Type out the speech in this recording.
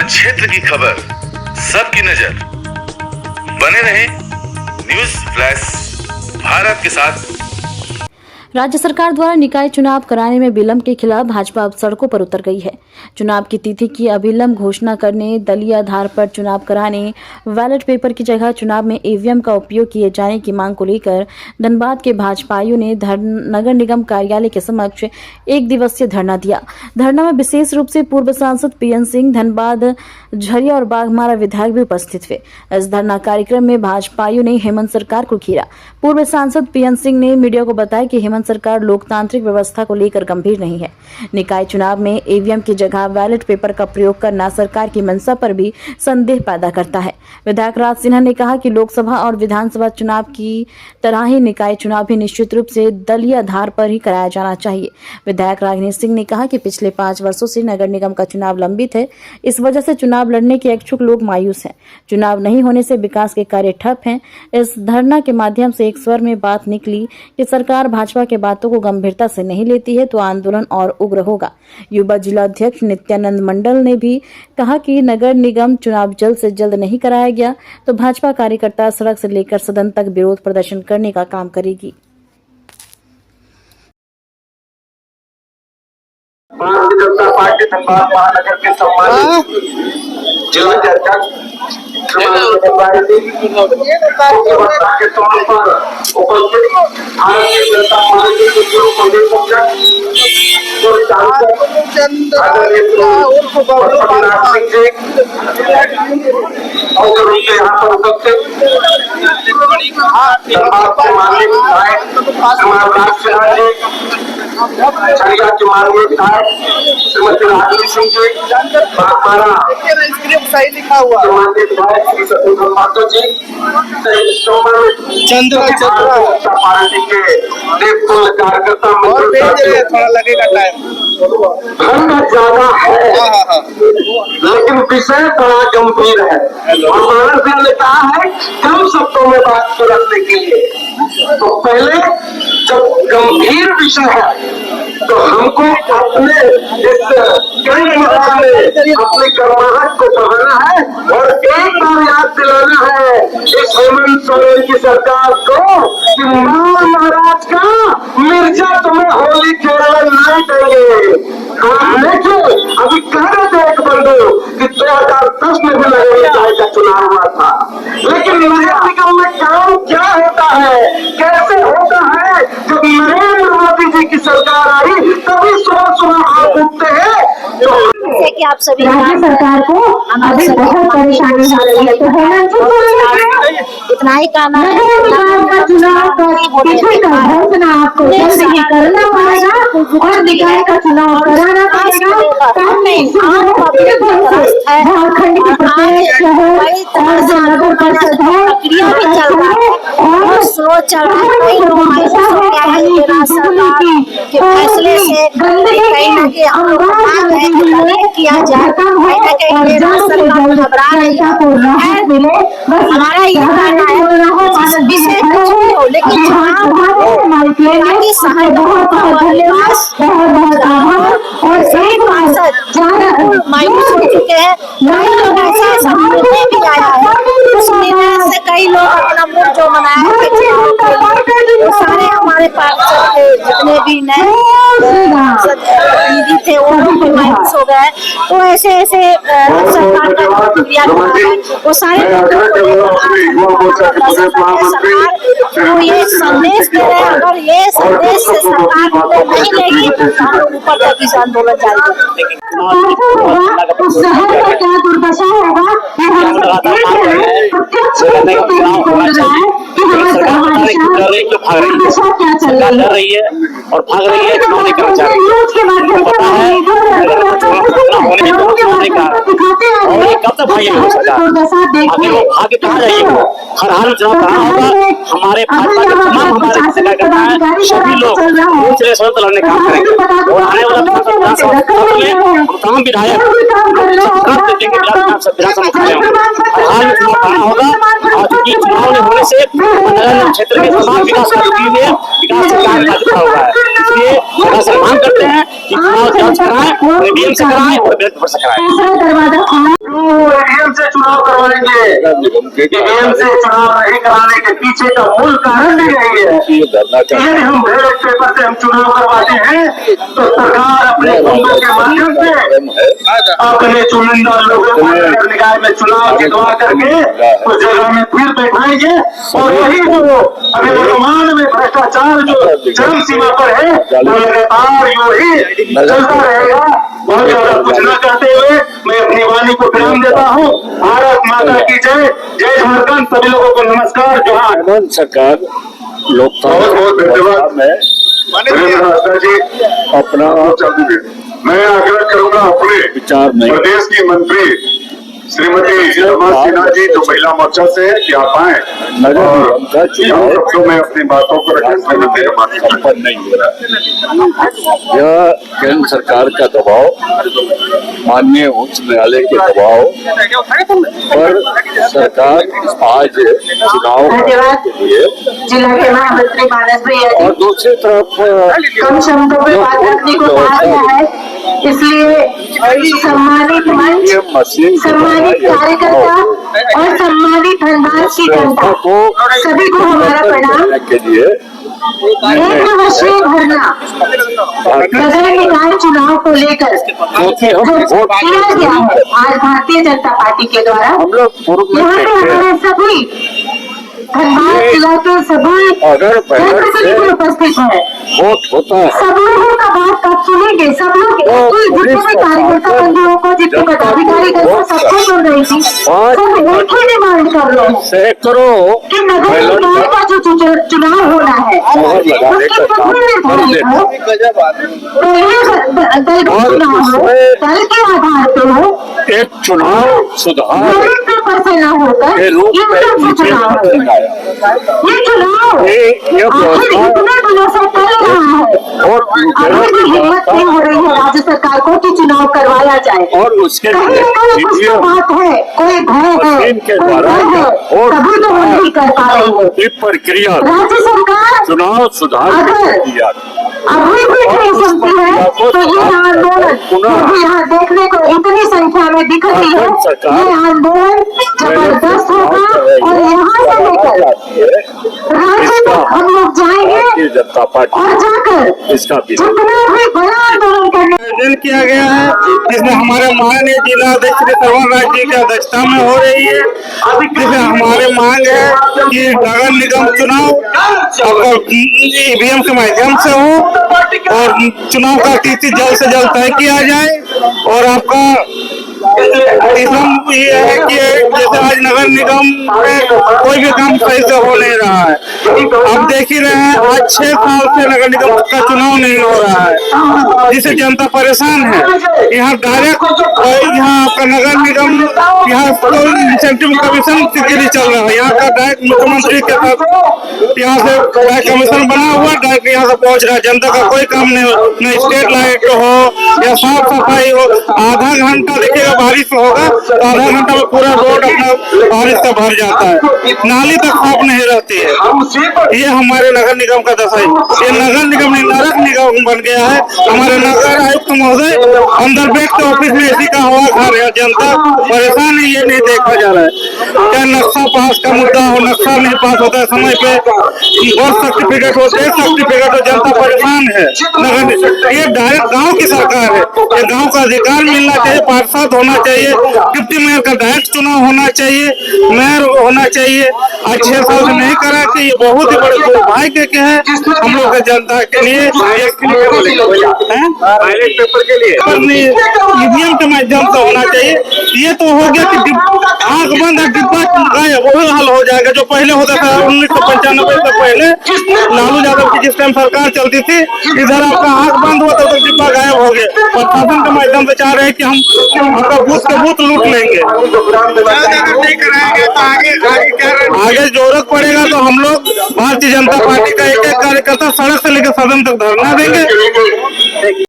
हर क्षेत्र की खबर, सबकी नजर। बने रहे न्यूज फ्लैश भारत के साथ। राज्य सरकार द्वारा निकाय चुनाव कराने में विलंब के खिलाफ भाजपा अब सड़कों पर उतर गई है। चुनाव की तिथि की अविलंब घोषणा करने, दलीय आधार पर चुनाव कराने, बैलेट पेपर की जगह चुनाव में ईवीएम का उपयोग किए जाने की मांग को लेकर धनबाद के भाजपाइयों ने नगर निगम कार्यालय के समक्ष एक दिवसीय धरना दिया। धरना में विशेष रूप से पूर्व सांसद पीएन सिंह, धनबाद, झरिया और बाघमारा विधायक भी उपस्थित हुए। इस धरना कार्यक्रम में भाजपाइयों ने हेमंत सरकार को घेरा। पूर्व सांसद पीएन सिंह ने मीडिया को बताया कि हेमंत सरकार लोकतांत्रिक व्यवस्था को लेकर गंभीर नहीं है। निकाय चुनाव में ईवीएम की जगह बैलेट पेपर का प्रयोग करना सरकार की मंशा पर भी संदेह पैदा करता है। विधायक राज सिन्हा ने कहा कि लोकसभा और विधानसभा चुनाव की तरह ही निकाय चुनाव भी निश्चित रूप से दलीय आधार पर ही कराया जाना चाहिए। विधायक राजनीश सिंह ने कहा कि पिछले 5 वर्षों से नगर निगम का चुनाव लंबित है। इस वजह से चुनाव लड़ने के इच्छुक लोग मायूस हैं। चुनाव नहीं होने से विकास के कार्य ठप हैं। इस धरना के माध्यम से एक स्वर में बात निकली कि सरकार भाजपा के बातों को गंभीरता से नहीं लेती है तो आंदोलन और उग्र होगा। युवा जिला अध्यक्ष नित्यानंद मंडल ने भी कहा कि नगर निगम चुनाव जल्द से जल्द नहीं कराया गया तो भाजपा कार्यकर्ता सड़क से लेकर सदन तक विरोध प्रदर्शन करने का काम करेगी। भारतीय जनता पार्टी धनबाद महानगर के सम्मानित जिला अध्यक्ष के तौर पर उपस्थित भारतीय जनता पार्टी के पूर्व प्रदेश और यहाँ पर उपस्थित धनबाद के माननीय विधायक राज सिन्हा जी, झरिया के माननीय विधायक श्रीमती राजनीश सिंह जी, बाघमारा सही लिखा हुआ माननीय विधायक श्री सतीश माथुर जी, जनता पार्टी के नेतृत्व कार्यकर्ता थोड़ा लगेगा टाइम ज्यादा है लेकिन विषय बड़ा गंभीर है और महाराज सिंह ने कहा है कम शब्दों में बात को रखने के लिए। तो पहले जब गंभीर विषय है तो हमको अपने इस कई मकान में अपनी कर्माहट को बढ़ाना है और एक बार याद दिलाना है इस हेमंत सोरेन की सरकार को कि महाराज का मिर्जा तुम्हें होली खेलने नहीं देंगे। देखिए अभी कह रहे थे एक बंधु कि 2010 में भी नगर निकाय का चुनाव हुआ था, लेकिन नगर निगम में काम क्या होता है, कैसे होता है। जब नरेंद्र मोदी जी की सरकार आई तभी सुबह सुबह आप उठते हैं जैसे कि आप सभी राज्य सरकार को अभी बहुत परेशानी हो रही है। तो हेमंत इतना ही काम है का चुनाव का पीछे का घोषणा आपको जल्द ही करना पड़ेगा और निकाय का चुनाव कराना पड़ेगा। झारखंड के प्रत्येक शहर और जो नगर परिषद है प्रक्रिया भी चल रहा है और स्लो चल रहा है। कई लोग के फैसले से कहीं न कहीं हम लोग किया जाए, कहीं न कहीं सरकार घबरा रही है। हमारा ये कहना है विषय कुछ भी हो लेकिन और सही मायूस हो चुके हैं। कई लोग ऐसा निर्णय भी आया है, उस निर्णय से कई लोग अपना मूड जो मनाया है वो सारे हमारे पार्षद के जितने भी नए प्रतिनिधि थे वो लोग मायूस हो गए। तो ऐसे ऐसे सरकार का प्रक्रिया वो सारे सरकार ये संदेश दे रहे हैं। अगर ये संदेश से सरकार नहीं लेगी तो हम लोग ऊपर तक इस आंदोलन जारी करेंगे। उस शहर का क्या दुर्दशा होगा क्या चल रही है और भाग रही है चुनावी कर्मचारी और ये कब तक भागेंगे आगे वो भाग्य कहाँ जाइएगा। हर हाल चुनाव कहाँ होगा। हमारे भाजपा के तमाम हमारे कार्यकर्ता हैं सभी लोग दूसरे स्वतंत्र लड़ने काम करेंगे और आने वाला तमाम विधायक विधानसभा हर हाल में चुनाव कहाँ होगा। कि चुनाव नहीं होने से नगर क्षेत्र में तमाम विकास का कार्य बाधित हुआ है। इसलिए सरकार से मांग करते हैं कि चुनाव जल्द कराएं, ईवीएम से कराएं और बैलेट पेपर से कराएं। ईवीएम से चुनाव करवाएंगे, ईवीएम से चुनाव नहीं कराने के पीछे का मूल कारण भी यही है। यदि हम बैलेट पेपर से हम चुनाव करवाते हैं तो सरकार अपने गुंडों के माध्यम से अपने चुनिंदा लोगों को नगर निकाय में चुनाव जितवा करके उस जगह में फिर बैठाएंगे और यही जो अभी वर्तमान में भ्रष्टाचार जो चरम सीमा पर है वो लगातार यूं ही चलता रहेगा। बहुत ज्यादा कुछ न कहते हुए मैं अपनी वाणी को विराम देता हूँ। भारत माता की जय, जय झारखंड। सभी लोगों को नमस्कार, जोहार। सरकार बहुत धन्यवाद जी अपना मैं आग्रह करूंगा अपने विचार प्रदेश की मंत्री श्रीमती रमा सिन्हा जी जो महिला मोर्चा से है कि आप आए नगर शब्दों में अपनी बातों को संपन्न नहीं हो रहा। यह केंद्र सरकार का दबाव, माननीय उच्च न्यायालय के दबाव पर सरकार आज चुनाव के लिए जिला के महामंत्री मानस भैया और दूसरी तरफ कम शब्दों में बात रखने को कहा गया है, इसलिए सम्मानित मंच, सम्मानित कार्यकर्ता और सम्मानित धनबाद की जनता सभी को हमारा प्रणाम। के लिए एक दिवसीय धरना नगर निकाय चुनाव को लेकर किया गया है आज भारतीय जनता पार्टी के द्वारा। हम लोग पूर्व में यहाँ पे हमारे सभी धनबाद जिला के सभी जनप्रतिनिधि उपस्थित है। वोट होता है, सब लोगों का बात आप सुनेंगे। सब लोग जितने भी कार्यकर्ता बंधुओं को, जितने पदाधिकारी सबको सुन रही थी, सब एक ही डिमांड कर रहे हैं सैकड़ों कि नगर निकाय का जो चुनाव होना है उसके पूर्व निर्धारित हो, पहले दल का चुनाव हो, दल के आधार पर हो, एक चुनाव सुधार बैलेट पेपर से न होकर के रूप में चुनाव ये चुनाव आखिर इतने दिनों से चल रहा है और अभी भी हिम्मत नहीं हो रही है राज्य सरकार को कि चुनाव करवाया जाए। और उसके कहीं न कहीं कुछ तो बात है, कोई भय है, के कोई द्वारा डर है, और तभी तो वो नहीं कर पा रही है ये प्रक्रिया राज्य सरकार। चुनाव सुधार अगर अभी भी नहीं सुनती है तो ये आंदोलन यहाँ देखने को इतनी संख्या में दिख रही है, ये आंदोलन जबरदस्त होगा और यहाँ से लेकर राज्य तक हम लोग जाएंगे जनता पार्टी और जाकर इसका जितना भी बड़ा आंदोलन करने आयोजन किया गया है जिसमें हमारे माननीय जिला अध्यक्ष श्रवण राज जी की अध्यक्षता में हो रही है। जिसमें हमारे मांग है कि नगर निगम चुनाव ईवीएम के माध्यम से हो और चुनाव का तिथि जल्द से जल्द तय किया जाए। और आपका तीसरा ये है कि जैसे आज नगर निगम में कोई भी काम सही से हो नहीं रहा है। आप देख ही रहे हैं आज 6 साल से नगर निगम का चुनाव नहीं हो रहा है, जिससे जनता परेशान है। यहाँ डायरेक्ट यहाँ आपका नगर निगम यहाँ इंसेंटिव कमीशन के लिए चल रहा है। यहाँ का डायरेक्ट मुख्यमंत्री के साथ यहाँ से डायरेक्ट कमीशन बना हुआ, डायरेक्ट यहाँ से पहुँच रहा है। जनता का कोई काम नहीं हो, न स्ट्रीट लाइट हो या साफ सफाई हो। आधा घंटा देखिएगा बारिश होगा तो आधा घंटा में पूरा रोड अपना बारिश से भर जाता है, नाली तक साफ नहीं रहती है। ये हमारे नगर निगम का दशा है। ये नगर निगम नहीं नरक निगम बन गया है। हमारे नगर आयुक्त महोदय अंदर बैठ के ऑफिस में एसी का हवा खा रहे हैं, जनता परेशान है। ये नहीं देखा जा रहा है। क्या नक्शा पास का मुद्दा हो, नक्शा नहीं पास होता है समय पे, बर्थ सर्टिफिकेट हो, डेथ सर्टिफिकेट हो, जनता परेशान है। नगर ये डायरेक्ट गाँव की सरकार है, ये गाँव का अधिकार मिलना चाहिए, पार्षद होना चाहिए, डिप्टी मेयर का डायरेक्ट चुनाव होना चाहिए, मेयर होना चाहिए। आज 6 साल से नहीं करा कि ये बहुत ही बड़े दुर्भाग्य के है हम लोग जनता के लिए। बैलेट पेपर के लिए ईवीएम के माध्यम से होना चाहिए। ये तो हो गया कि आंख बंद है डिब्बा गायब, वही हाल हो जाएगा जो पहले होता था 1995 से पहले लालू यादव की जिस टाइम सरकार चलती थी। इधर आपका आंख बंद हुआ तो डिब्बा गायब हो गए। प्रशासन के माध्यम से चाह रहे हैं कि हम आपका बूथ के बूथ लूट लेंगे। आगे जरूरत पड़ेगा तो हम लोग भारतीय जनता पार्टी का एक एक कार्यकर्ता सड़क से लेकर सदन तक धरना देंगे।